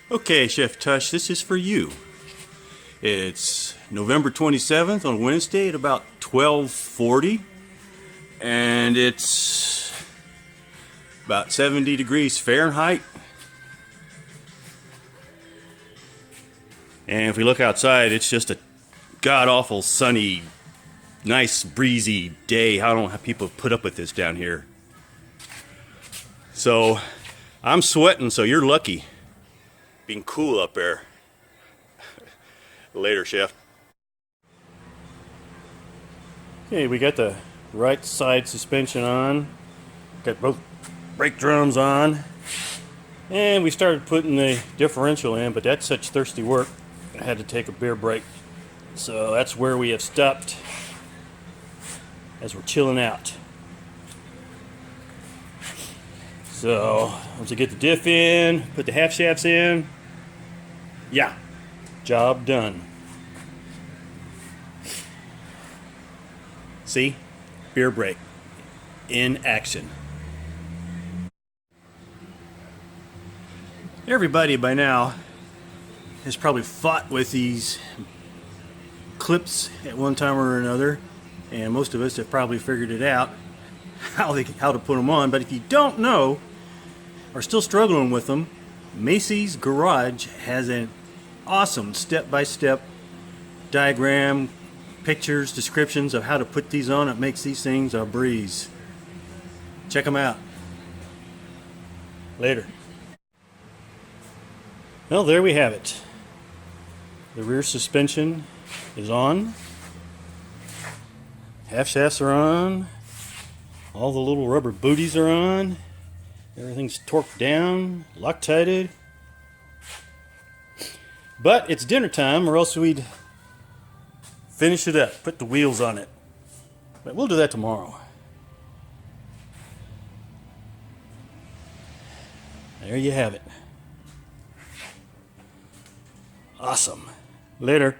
Okay, Chef Tush, this is for you. It's November 27th on Wednesday at about 12:40, and it's about 70 degrees Fahrenheit. And if we look outside, it's just a god-awful sunny, nice breezy day. I don't know how people put up with this down here. So I'm sweating, so you're lucky. Being cool up there. Later, Chef. Okay, we got the right side suspension on. Got both brake drums on. And we started putting the differential in, but that's such thirsty work. I had to take a beer break. So that's where we have stopped as we're chilling out. So once I get the diff in, put the half shafts in, yeah, job done. See? Beer break. In action. Everybody by now has probably fought with these clips at one time or another, and most of us have probably figured it out how to put them on. But if you don't know, or still struggling with them, Macy's Garage has an awesome step-by-step diagram, pictures, descriptions of how to put these on. It makes these things a breeze. Check them out. Later. Well, there we have it. The rear suspension is on. Half shafts are on. All the little rubber booties are on. Everything's torqued down, Loctited. But it's dinner time, or else we'd finish it up, put the wheels on it. But we'll do that tomorrow. There you have it. Awesome. Later.